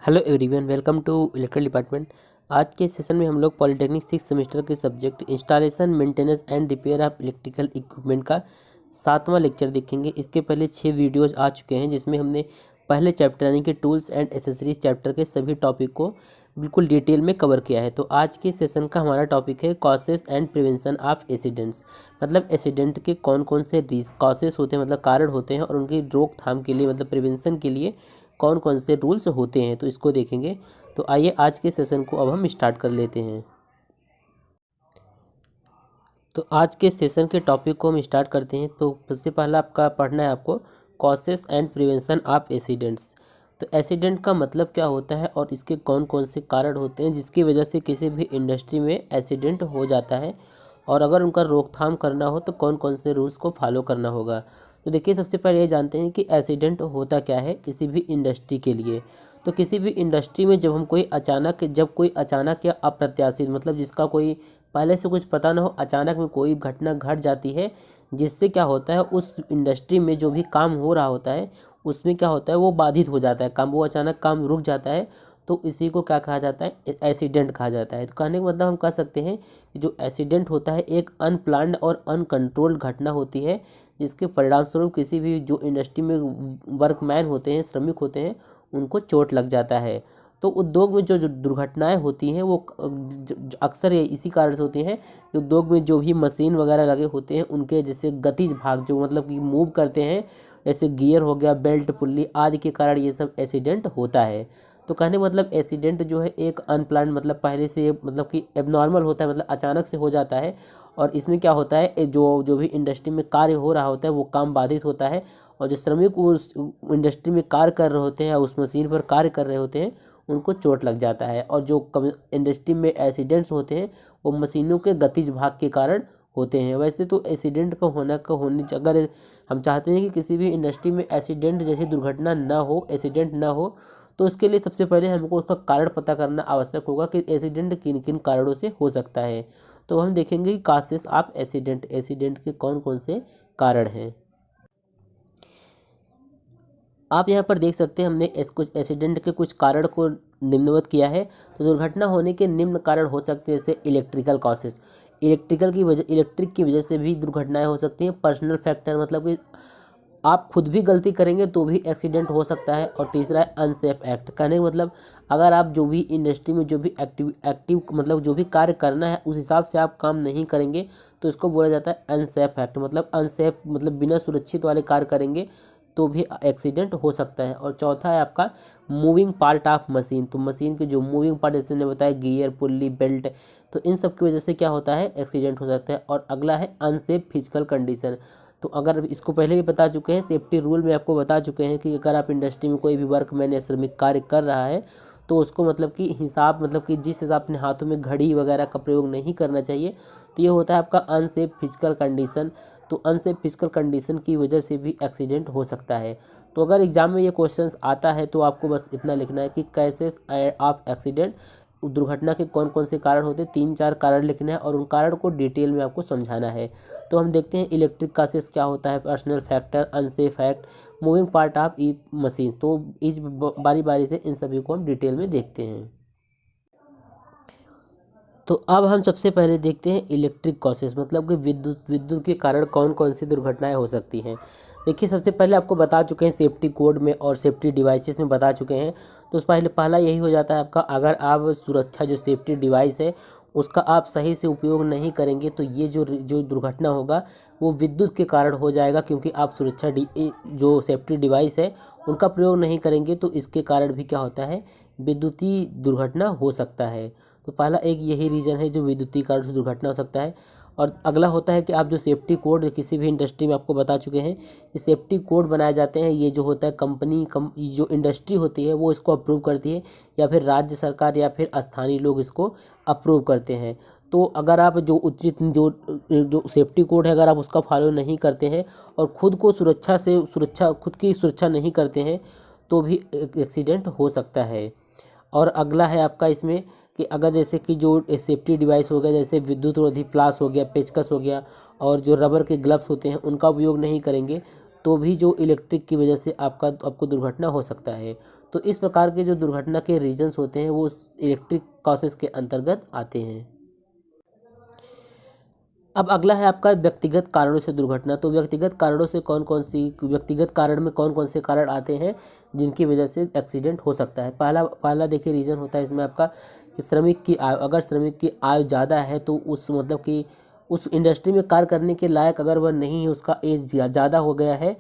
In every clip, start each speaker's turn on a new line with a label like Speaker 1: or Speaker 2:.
Speaker 1: Hello everyone, welcome to electrical department. आज के session में हम लोग पॉलिटेक्निक 6 सेमेस्टर के subject installation, maintenance and repair of electrical equipment का 7वां लेक्चर देखेंगे। इसके पहले 6 वीडियोज आ चुके हैं जिसमें हमने पहले चैप्टर यानी कि टूल्स एंड एसेसरीज चैप्टर के सभी टॉपिक को बिल्कुल डिटेल में कवर किया है। तो आज के सेशन का हमारा टॉपिक है causes and prevention of accidents. मतलब एक्सीडेंट के कौन कौन से कॉसेस होते हैं, मतलब कारण होते हैं, और उनकी रोकथाम के लिए मतलब प्रिवेंशन के लिए कौन कौन से रूल्स होते हैं, तो इसको देखेंगे। तो आइए आज के सेशन को अब हम स्टार्ट कर लेते हैं। तो आज के सेशन के टॉपिक को हम स्टार्ट करते हैं। तो सबसे पहला आपका पढ़ना है आपको causes and prevention of accidents. तो एक्सीडेंट का मतलब क्या होता है और इसके कौन कौन से कारण होते हैं जिसकी वजह से किसी भी इंडस्ट्री में एक्सीडेंट हो जाता है, और अगर उनका रोकथाम करना हो तो कौन कौन से रूल्स को फॉलो करना होगा। तो देखिए, सबसे पहले ये जानते हैं कि एक्सीडेंट होता क्या है किसी भी इंडस्ट्री के लिए। तो किसी भी इंडस्ट्री में जब कोई अचानक या अप्रत्याशित, मतलब जिसका कोई पहले से कुछ पता ना हो, अचानक में कोई घटना घट जाती है जिससे क्या होता है उस इंडस्ट्री में जो भी काम हो रहा होता है उसमें क्या होता है वो बाधित हो जाता है, वो अचानक काम रुक जाता है। तो इसी को क्या कहा जाता है, एक्सीडेंट कहा जाता है। तो कहने का मतलब हम कह सकते हैं कि जो एक्सीडेंट होता है एक अनप्लान्ड और अनकंट्रोल्ड घटना होती है जिसके परिणाम स्वरूप किसी भी जो इंडस्ट्री में वर्कमैन होते हैं, श्रमिक होते हैं, उनको चोट लग जाता है। तो उद्योग में जो जो दुर्घटनाएं होती हैं वो अक्सर इसी कारण से होती हैं कि उद्योग में जो भी मशीन वगैरह लगे होते हैं उनके जैसे गतिज भाग जो मतलब कि मूव करते हैं, जैसे गियर हो गया, बेल्ट, पुल्ली आदि के कारण ये सब एक्सीडेंट होता है। तो कहने मतलब एक्सीडेंट जो है एक अनप्लान्ड, मतलब पहले से मतलब कि एबनॉर्मल होता है, मतलब अचानक से हो जाता है। और इसमें क्या होता है जो जो भी इंडस्ट्री में कार्य हो रहा होता है वो काम बाधित होता है, और जो श्रमिक उस इंडस्ट्री में कार्य कर रहे होते हैं या उस मशीन पर कार्य कर रहे होते हैं उनको चोट लग जाता है। और जो इंडस्ट्री में एक्सीडेंट्स होते हैं वो मशीनों के गतिज भाग के कारण होते हैं। वैसे तो एक्सीडेंट होने अगर हम चाहते हैं कि किसी भी इंडस्ट्री में एक्सीडेंट जैसी दुर्घटना ना हो, एक्सीडेंट ना हो, तो इसके लिए सबसे पहले हमको उसका कारण पता करना आवश्यक होगा कि एक्सीडेंट किन किन कारणों से हो सकता है। तो हम देखेंगे कि कासेस ऑफ एक्सीडेंट के कौन कौन से कारण हैं। आप यहाँ पर देख सकते हैं हमने कुछ एक्सीडेंट के कुछ कारण को निम्नवत किया है। तो दुर्घटना होने के निम्न कारण हो सकते हैं जैसे इलेक्ट्रिकल कॉसेस, इलेक्ट्रिक की वजह से भी दुर्घटनाएं हो सकती हैं। पर्सनल फैक्टर, मतलब कि आप खुद भी गलती करेंगे तो भी एक्सीडेंट हो सकता है। और तीसरा है अनसेफ एक्ट। कहने का मतलब अगर आप जो भी इंडस्ट्री में जो भी एक्टिव मतलब जो भी कार्य करना है उस हिसाब से आप काम नहीं करेंगे तो इसको बोला जाता है अनसेफ एक्ट। मतलब अनसेफ मतलब बिना सुरक्षित वाले कार्य करेंगे तो भी एक्सीडेंट हो सकता है। और चौथा है आपका मूविंग पार्ट ऑफ मशीन। तो मशीन के जो मूविंग पार्ट जैसे मैंने बताया गियर, पुल्ली, बेल्ट, तो इन सब की वजह से क्या होता है एक्सीडेंट हो सकता है। और अगला है अनसेफ फिजिकल कंडीशन। तो अगर इसको पहले भी बता चुके हैं, सेफ्टी रूल में आपको बता चुके हैं कि अगर आप इंडस्ट्री में कोई भी वर्कमैन या श्रमिक कार्य कर रहा है तो उसको मतलब कि हिसाब, मतलब कि जिस हिसाब अपने हाथों में घड़ी वगैरह का प्रयोग नहीं करना चाहिए। तो ये होता है आपका अनसेफ फिजिकल कंडीशन। तो अनसेफ फिजिकल कंडीशन की वजह से भी एक्सीडेंट हो सकता है। तो अगर एग्जाम में ये क्वेश्चंस आता है तो आपको बस इतना लिखना है कि कैसे ऑफ एक्सीडेंट, दुर्घटना के कौन कौन से कारण होते हैं, 3-4 कारण लिखना है और उन कारण को डिटेल में आपको समझाना है। तो हम देखते हैं इलेक्ट्रिक कॉसेस क्या होता है, personal factor, unsafe act, moving part of E machine. तो इस बारी बारी से इन सभी को हम डिटेल में देखते हैं। तो अब हम सबसे पहले देखते हैं इलेक्ट्रिक कॉसेस, मतलब कि विद्युत के कारण कौन कौन सी दुर्घटनाएं हो सकती हैं। देखिए, सबसे पहले आपको बता चुके हैं सेफ्टी कोड में और सेफ्टी डिवाइसेस में बता चुके हैं। तो पहला यही हो जाता है आपका, अगर आप सुरक्षा जो सेफ्टी डिवाइस है उसका आप सही से उपयोग नहीं करेंगे तो ये जो दुर्घटना होगा वो विद्युत के कारण हो जाएगा, क्योंकि आप जो सेफ्टी डिवाइस है उनका प्रयोग नहीं करेंगे तो इसके कारण भी क्या होता है विद्युतीय दुर्घटना हो सकता है। तो पहला एक यही रीज़न है जो विद्युतीय कारण से दुर्घटना हो सकता है। और अगला होता है कि आप जो सेफ्टी कोड किसी भी इंडस्ट्री में आपको बता चुके हैं, ये सेफ्टी कोड बनाए जाते हैं। ये जो होता है जो इंडस्ट्री होती है वो इसको अप्रूव करती है, या फिर राज्य सरकार या फिर स्थानीय लोग इसको अप्रूव करते हैं। तो अगर आप जो सेफ्टी कोड है अगर आप उसका फॉलो नहीं करते हैं और खुद की सुरक्षा नहीं करते हैं तो भी एक्सीडेंट हो सकता है। और अगला है आपका इसमें कि अगर जैसे कि जो सेफ्टी डिवाइस हो गया, जैसे विद्युत रोधी प्लास हो गया, पेचकस हो गया, और जो रबर के ग्लव्स होते हैं उनका उपयोग नहीं करेंगे तो भी जो इलेक्ट्रिक की वजह से आपको दुर्घटना हो सकता है। तो इस प्रकार के जो दुर्घटना के रीजंस होते हैं वो इलेक्ट्रिक कॉसेस के अंतर्गत आते हैं। अब अगला है आपका व्यक्तिगत कारणों से दुर्घटना। तो व्यक्तिगत कारणों से व्यक्तिगत कारण में कौन कौन से कारण आते हैं जिनकी वजह से एक्सीडेंट हो सकता है। पहला देखिए रीज़न होता है इसमें आपका कि श्रमिक की आयु। अगर श्रमिक की आयु ज़्यादा है तो उस मतलब कि उस इंडस्ट्री में कार्य करने के लायक अगर वह नहीं है, उसका एज ज़्यादा हो गया है,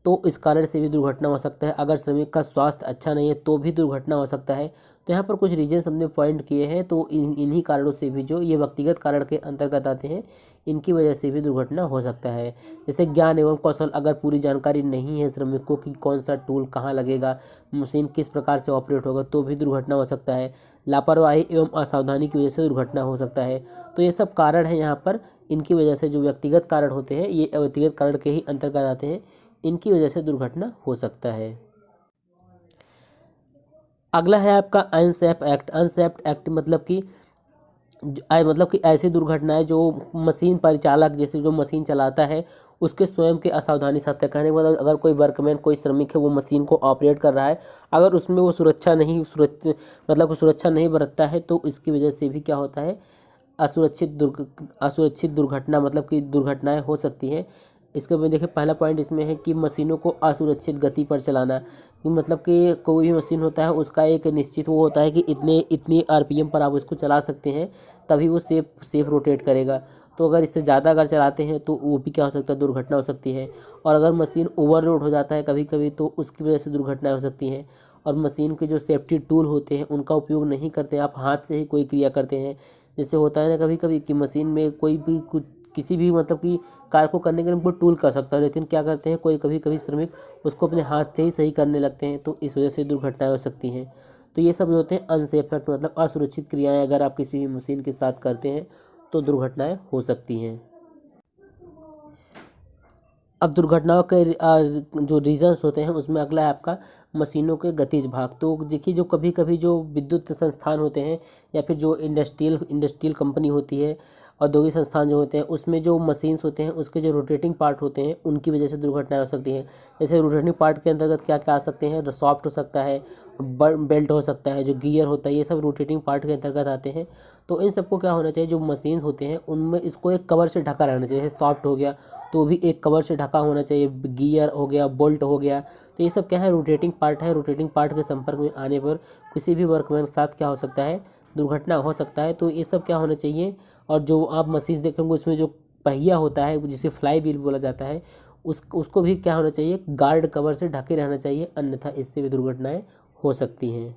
Speaker 1: तो इस कारण से भी दुर्घटना हो सकता है। अगर श्रमिक का स्वास्थ्य अच्छा नहीं है तो भी दुर्घटना हो सकता है। तो यहाँ पर कुछ रीजन्स हमने पॉइंट किए हैं, तो इन्हीं कारणों से भी जो ये व्यक्तिगत कारण के अंतर्गत आते हैं, इनकी वजह से भी दुर्घटना हो सकता है। जैसे ज्ञान एवं कौशल, अगर पूरी जानकारी नहीं है श्रमिक को कि कौन सा टूल कहाँ लगेगा, मशीन किस प्रकार से ऑपरेट होगा, तो भी दुर्घटना हो सकता है। लापरवाही एवं असावधानी की वजह से दुर्घटना हो सकता है। तो ये सब कारण हैं यहाँ पर, इनकी वजह से जो व्यक्तिगत कारण होते हैं ये व्यक्तिगत कारण के ही अंतर्गत आते हैं, इनकी वजह से दुर्घटना हो सकता है। अगला है आपका अनसेफ एक्ट। अनसेफ एक्ट मतलब कि ऐसी दुर्घटनाएं जो मशीन परिचालक, जैसे जो मशीन चलाता है उसके स्वयं के असावधानी साथ कहने का मतलब, अगर कोई वर्कमैन, कोई श्रमिक है, वो मशीन को ऑपरेट कर रहा है, अगर उसमें वो सुरक्षा नहीं बरतता है, तो इसकी वजह से भी क्या होता है, असुरक्षित दुर्घटना मतलब कि दुर्घटनाएं हो सकती हैं। इसके में देखिए पहला पॉइंट इसमें है कि मशीनों को असुरक्षित गति पर चलाना। कि मतलब कि कोई भी मशीन होता है उसका एक निश्चित वो होता है कि इतनी आरपीएम पर आप उसको चला सकते हैं, तभी वो सेफ रोटेट करेगा। तो अगर इससे ज़्यादा अगर चलाते हैं तो वो भी क्या हो सकता है, दुर्घटना हो सकती है। और अगर मशीन ओवरलोड हो जाता है कभी कभी, तो उसकी वजह से दुर्घटनाएं हो सकती हैं। और मशीन के जो सेफ्टी टूल होते हैं उनका उपयोग नहीं करते हैं, आप हाथ से ही कोई क्रिया करते हैं। जैसे होता है ना कभी कभी कि मशीन में कोई भी कुछ किसी भी मतलब कि कार्य को करने के लिए कोई टूल कर सकता है, लेकिन क्या करते हैं कभी कभी श्रमिक उसको अपने हाथ से ही सही करने लगते हैं, तो इस वजह से दुर्घटनाएं हो सकती हैं। तो ये सब जो होते हैं अनसेफ एक्ट, मतलब असुरक्षित क्रियाएं अगर आप किसी भी मशीन के साथ करते हैं तो दुर्घटनाएं हो सकती हैं। अब दुर्घटनाओं के जो रीजंस होते हैं उसमें अगला है आपका मशीनों के गतिज भाग। तो देखिए जो कभी कभी जो विद्युत संस्थान होते हैं या फिर जो इंडस्ट्रियल कंपनी होती है, औद्योगिक संस्थान जो होते हैं, उसमें जो मशीन्स होते हैं उसके जो रोटेटिंग पार्ट होते हैं उनकी वजह से दुर्घटनाएं हो सकती हैं। जैसे रोटेटिंग पार्ट के अंतर्गत क्या क्या आ सकते हैं, सॉफ्ट हो सकता है, बेल्ट हो सकता है, जो गियर होता है, ये सब रोटेटिंग पार्ट के अंतर्गत आते हैं। तो इन सबको क्या होना चाहिए, जो मशीन होते हैं उनमें इसको एक कवर से ढका रहना चाहिए। जैसे सॉफ्ट हो गया तो भी एक कवर से ढका होना चाहिए, गियर हो गया, बोल्ट हो गया, तो ये सब क्या है, रोटेटिंग पार्ट है। रोटेटिंग पार्ट के संपर्क में आने पर किसी भी वर्कमैन के साथ क्या हो सकता है, दुर्घटना हो सकता है। तो ये सब क्या होना चाहिए। और जो आप मशीन देखेंगे उसमें जो पहिया होता है जिसे फ्लाई व्हील बोला जाता है, उसको भी क्या होना चाहिए, गार्ड कवर से ढके रहना चाहिए, अन्यथा इससे भी दुर्घटनाएं हो सकती हैं।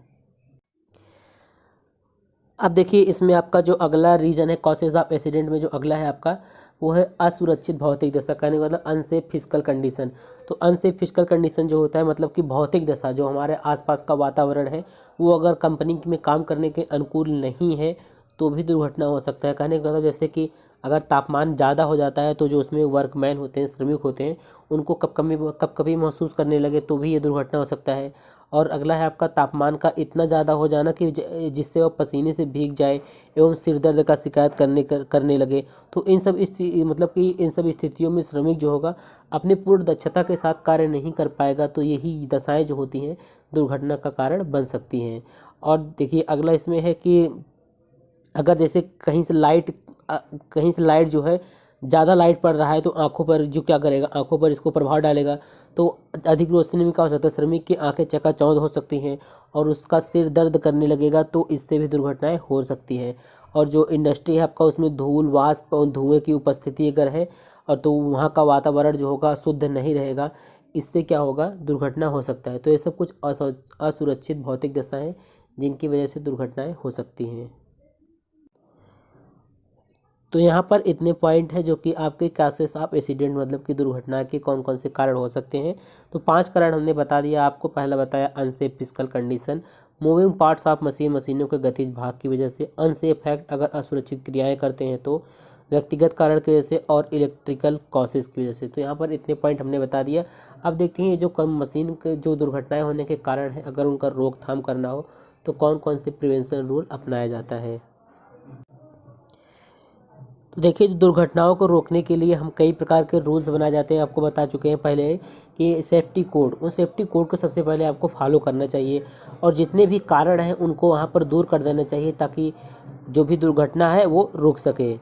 Speaker 1: अब देखिए इसमें आपका जो अगला रीजन है कॉसेज ऑफ एक्सीडेंट में, जो अगला है आपका वो है असुरक्षित भौतिक दशा। कहने का मतलब अनसेफ फिजिकल कंडीशन। तो अनसेफ फिजिकल कंडीशन जो होता है मतलब कि भौतिक दशा, जो हमारे आसपास का वातावरण है वो अगर कंपनी में काम करने के अनुकूल नहीं है तो भी दुर्घटना हो सकता है। कहने का मतलब जैसे कि अगर तापमान ज़्यादा हो जाता है तो जो उसमें वर्कमैन होते हैं, श्रमिक होते हैं, उनको कब कभी महसूस करने लगे तो भी ये दुर्घटना हो सकता है। और अगला है आपका तापमान का इतना ज़्यादा हो जाना कि जिससे वो पसीने से भीग जाए एवं सिर दर्द का शिकायत करने लगे। तो मतलब कि इन सब स्थितियों में श्रमिक जो होगा अपनी पूर्ण दक्षता के साथ कार्य नहीं कर पाएगा, तो यही दशाएं जो होती हैं दुर्घटना का कारण बन सकती हैं। और देखिए अगला इसमें है कि अगर जैसे कहीं से लाइट जो है, ज़्यादा लाइट पड़ रहा है तो आंखों पर जो क्या करेगा, आंखों पर इसको प्रभाव डालेगा। तो अधिक रोशनी में क्या हो सकता है, श्रमिक की आंखें चकाचौंध हो सकती हैं और उसका सिर दर्द करने लगेगा, तो इससे भी दुर्घटनाएं हो सकती हैं। और जो इंडस्ट्री है आपका उसमें धूल, वाष्प और धुएं की उपस्थिति अगर है और तो वहाँ का वातावरण जो होगा शुद्ध नहीं रहेगा, इससे क्या होगा, दुर्घटना हो सकता है। तो ये सब कुछ असुरक्षित भौतिक दशाएं जिनकी वजह से दुर्घटनाएं हो सकती हैं। तो यहाँ पर इतने पॉइंट है जो कि आपके केसेस ऑफ एक्सीडेंट मतलब कि दुर्घटना के कौन कौन से कारण हो सकते हैं। तो 5 कारण हमने बता दिया आपको। पहला बताया unsafe physical condition, moving parts of मशीनों के गतिज भाग की वजह से, अनसेफ एक्ट अगर असुरक्षित क्रियाएं करते हैं तो, व्यक्तिगत कारण की वजह से, और इलेक्ट्रिकल कॉसेज की वजह से। तो यहाँ पर इतने पॉइंट हमने बता दिया। अब देखते हैं जो कम मशीन के जो दुर्घटनाएं होने के कारण है, अगर उनका रोकथाम करना हो तो कौन कौन से प्रिवेंशन रूल अपनाया जाता है। तो देखिए, दुर्घटनाओं को रोकने के लिए हम कई प्रकार के रूल्स बनाए जाते हैं, आपको बता चुके हैं पहले कि सेफ्टी कोड, उन सेफ्टी कोड को सबसे पहले आपको फॉलो करना चाहिए और जितने भी कारण हैं उनको वहाँ पर दूर कर देना चाहिए ताकि जो भी दुर्घटना है वो रुक सके।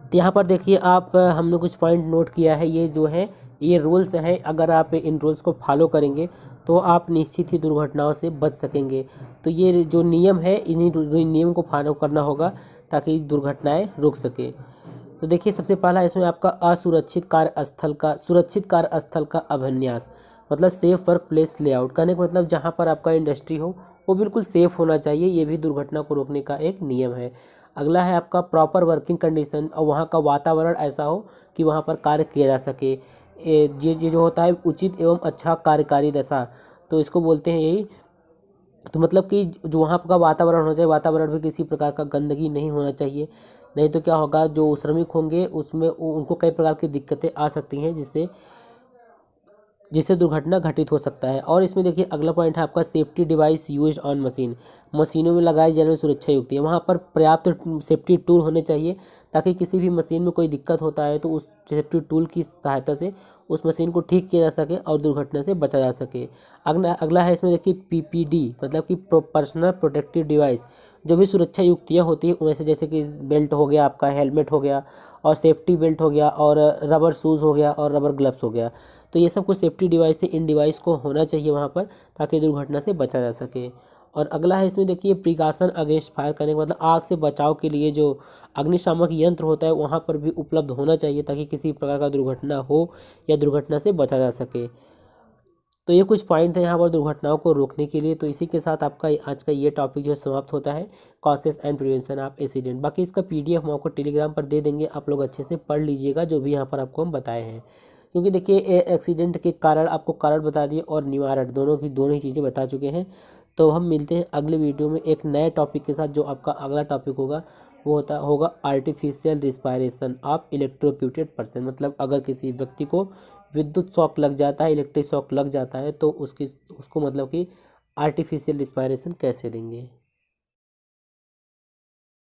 Speaker 1: तो यहाँ पर देखिए आप, हमने कुछ पॉइंट नोट किया है, ये जो है ये रूल्स हैं, अगर आप इन रूल्स को फॉलो करेंगे तो आप निश्चित ही दुर्घटनाओं से बच सकेंगे। तो ये जो नियम है, इन्हीं नियम को फॉलो करना होगा ताकि दुर्घटनाएं रुक सके। तो देखिए, सबसे पहला इसमें आपका सुरक्षित कार्यस्थल का अभ्यास, मतलब सेफ वर्क प्लेस लेआउट। कहने का मतलब जहाँ पर आपका इंडस्ट्री हो वो बिल्कुल सेफ होना चाहिए, ये भी दुर्घटना को रोकने का एक नियम है। अगला है आपका प्रॉपर वर्किंग कंडीशन, और वहाँ का वातावरण ऐसा हो कि वहाँ पर कार्य किया जा सके। ये जो होता है उचित एवं अच्छा कार्यकारी दशा, तो इसको बोलते हैं यही। तो मतलब कि जो वहाँ का वातावरण हो जाए, वातावरण में किसी प्रकार का गंदगी नहीं होना चाहिए, नहीं तो क्या होगा, जो श्रमिक होंगे उसमें उनको कई प्रकार की दिक्कतें आ सकती हैं जिससे दुर्घटना घटित हो सकता है। और इसमें देखिए अगला पॉइंट है आपका safety device use on machine, मशीनों में लगाई जाने वाली सुरक्षा युक्ति है, वहाँ पर पर्याप्त सेफ्टी टूल होने चाहिए ताकि किसी भी मशीन में कोई दिक्कत होता है तो उस सेफ्टी टूल की सहायता से उस मशीन को ठीक किया जा सके और दुर्घटना से बचा जा सके। अगला है इसमें देखिए पीपीडी, मतलब कि पर्सनल प्रोटेक्टिव डिवाइस, जो भी सुरक्षा युक्तियाँ होती हैं उनमें से जैसे कि बेल्ट हो गया, आपका हेलमेट हो गया और सेफ्टी बेल्ट हो गया और रबर शूज़ हो गया और रबर ग्लव्स हो गया। तो ये सब कुछ सेफ्टी डिवाइस से इन डिवाइस को होना चाहिए वहाँ पर ताकि दुर्घटना से बचा जा सके। और अगला है इसमें देखिए प्रिकॉशन अगेंस्ट फायर, करने का मतलब आग से बचाव के लिए जो अग्निशामक यंत्र होता है वहाँ पर भी उपलब्ध होना चाहिए ताकि किसी प्रकार का दुर्घटना हो या दुर्घटना से बचा जा सके। तो ये कुछ पॉइंट है यहाँ पर दुर्घटनाओं को रोकने के लिए। तो इसी के साथ आपका आज का ये टॉपिक जो है समाप्त होता है, causes and prevention of accident. बाकी इसका पीडीएफ हम आपको टेलीग्राम पर दे देंगे, आप लोग अच्छे से पढ़ लीजिएगा जो भी यहाँ पर आपको हम बताए हैं, क्योंकि देखिए एक्सीडेंट के कारण आपको कारण बता दिए और निवारण दोनों ही चीज़ें बता चुके हैं। तो हम मिलते हैं अगले वीडियो में एक नए टॉपिक के साथ। जो आपका अगला टॉपिक होगा वो होगा artificial respiration of electrocuted person, मतलब अगर किसी व्यक्ति को विद्युत शॉक लग जाता है, इलेक्ट्रिक शॉक लग जाता है तो उसको मतलब कि आर्टिफिशियल रिस्पायरेशन कैसे देंगे।